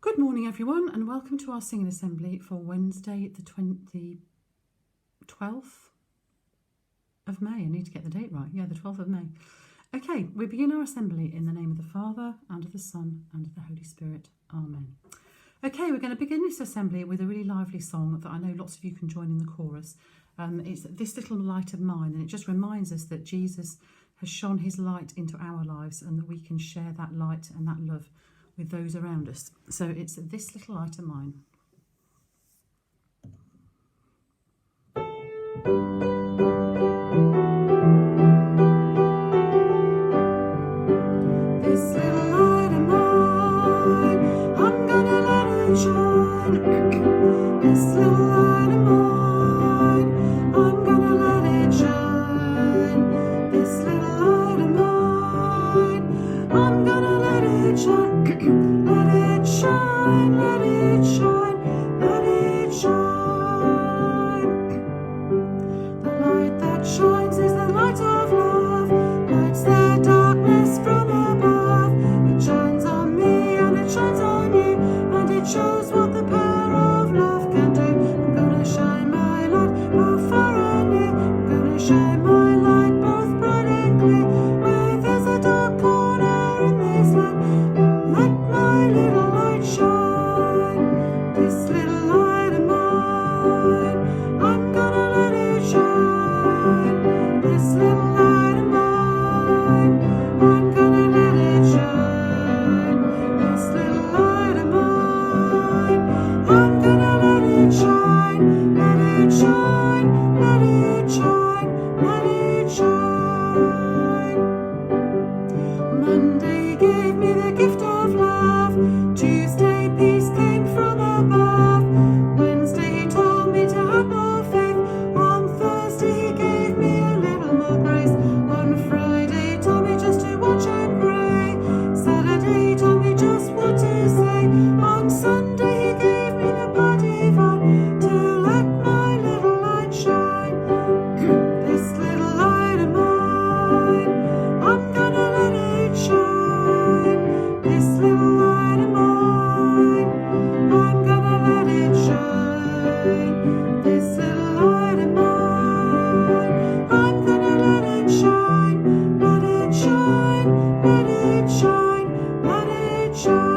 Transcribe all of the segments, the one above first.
Good morning everyone, and welcome to our singing assembly for Wednesday the 12th of May. I need to get the date right. Yeah, the 12th of May. Okay, we begin our assembly in the name of the Father, and of the Son, and of the Holy Spirit. Amen. Okay, we're going to begin this assembly with a really lively song that I know lots of you can join in the chorus. It's This Little Light of Mine, and it just reminds us that Jesus has shone his light into our lives and that we can share that light and that love with those around us. So it's This Little Light of Mine. This little light of mine, I'm gonna let it shine. This little light of mine, I'm gonna let it shine. This little light of mine, I'm gonna let it shine. Let it shine, let it shine, let it shine. The light that shines is the light of love, lights the darkness from above. It shines on me and it shines on you, and it shows what the power of love can do. I'm gonna shine my light both far and near. I'm gonna shine my light both bright and clear. Where there's a dark corner in this land, let my little light shine. This little light of mine, I'm gonna let it shine. This little light of mine, I'm gonna let it shine. This little light of mine, I'm gonna let it shine. Let it shine, let it shine, let it shine. Monday gave me the gift of love. Tuesday peace came from above. Wednesday he told me to have more faith. On Thursday he gave me a little more grace. On Friday he told me just to watch and pray. Saturday he told me just what to say. On Sunday he gave me the power divine to let my little light shine. This little light of mine, I'm gonna let it shine. This little light of mine, I'm gonna let it shine. This little light of mine, I'm gonna let it shine. Let it shine, let it shine, let it shine.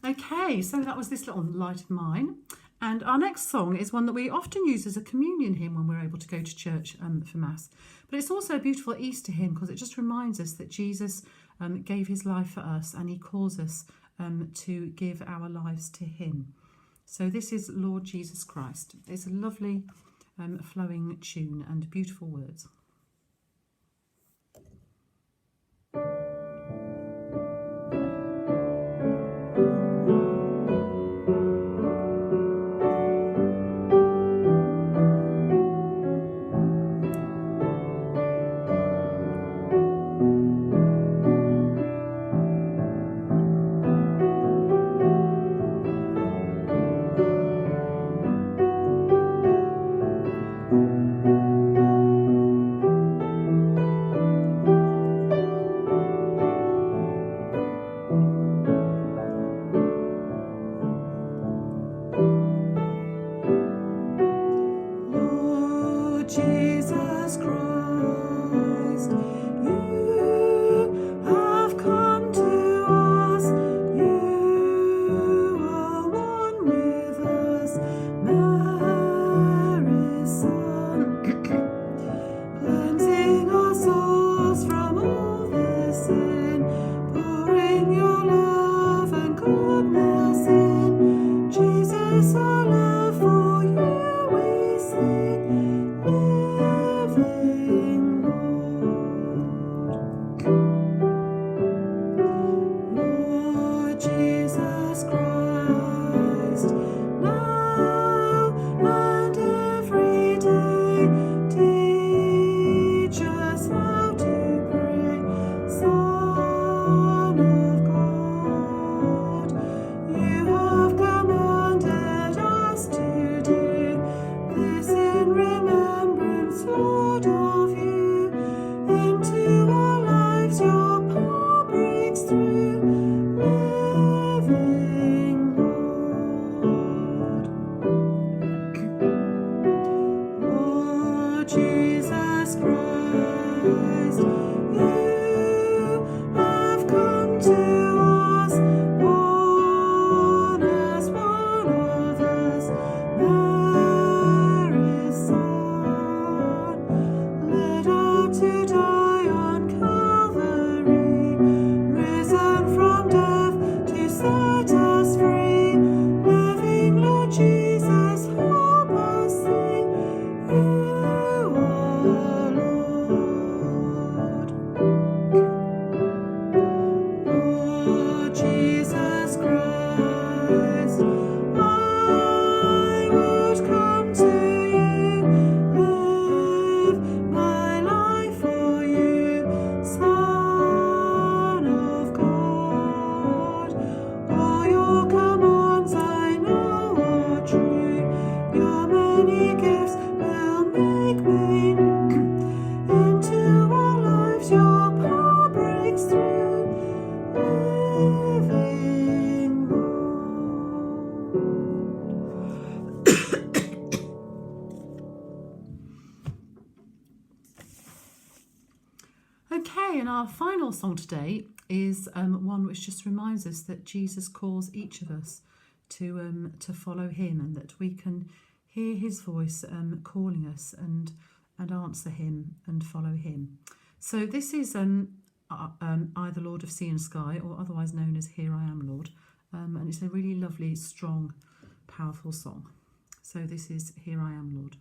Okay, so that was This Little Light of Mine. And our next song is one that we often use as a communion hymn when we're able to go to church for Mass. But it's also a beautiful Easter hymn because it just reminds us that Jesus gave his life for us, and he calls us to give our lives to him. So this is Lord Jesus Christ. It's a lovely flowing tune and beautiful words. then our final song today is one which just reminds us that Jesus calls each of us to follow him, and that we can hear his voice calling us and answer him and follow him. So this is either Lord of Sea and Sky, or otherwise known as Here I Am, Lord. And it's a really lovely, strong, powerful song. So this is Here I Am, Lord.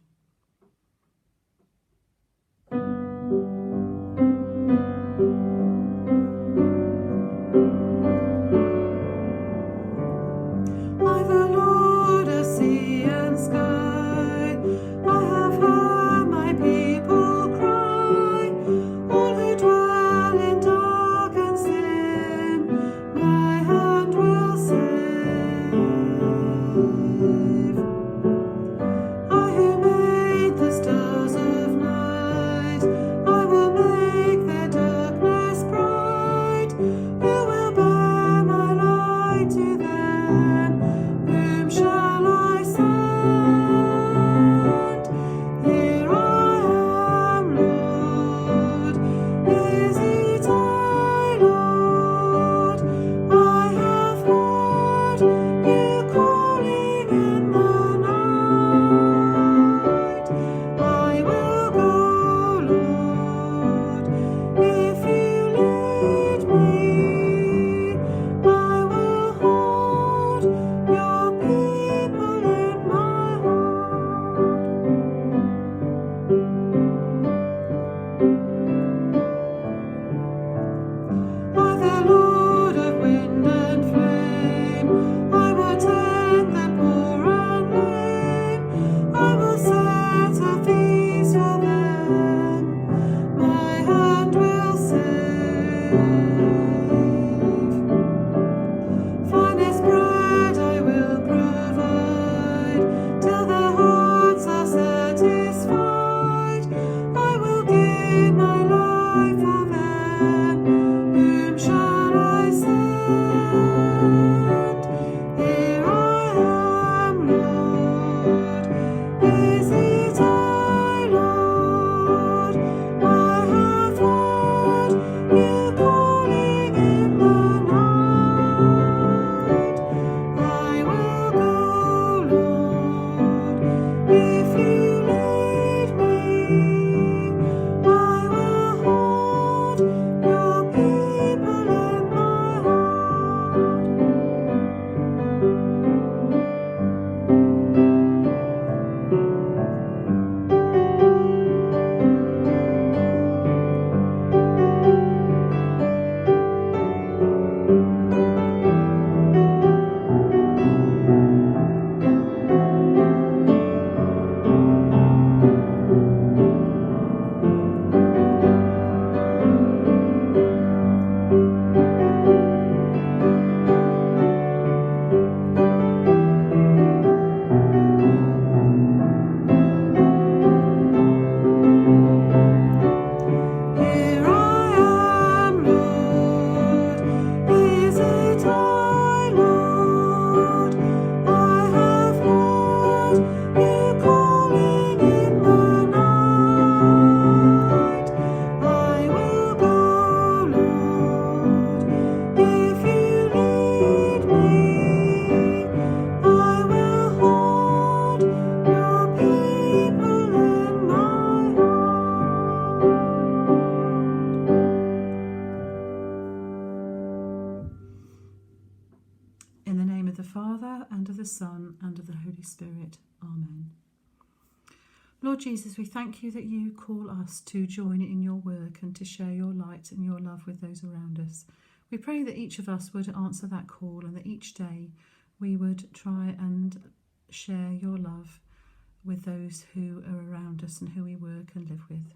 Father, and of the Son, and of the Holy Spirit. Amen. Lord Jesus, we thank you that you call us to join in your work and to share your light and your love with those around us. We pray that each of us would answer that call, and that each day we would try and share your love with those who are around us and who we work and live with.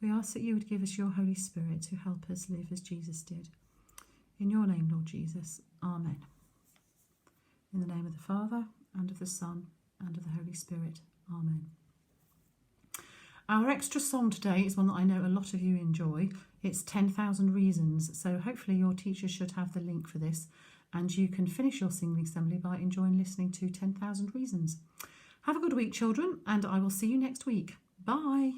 We ask that you would give us your Holy Spirit to help us live as Jesus did. In your name, Lord Jesus. Amen. In the name of the Father, and of the Son, and of the Holy Spirit. Amen. Our extra song today is one that I know a lot of you enjoy. It's 10,000 Reasons. So hopefully your teacher should have the link for this, and you can finish your singing assembly by enjoying listening to 10,000 Reasons. Have a good week, children, and I will see you next week. Bye.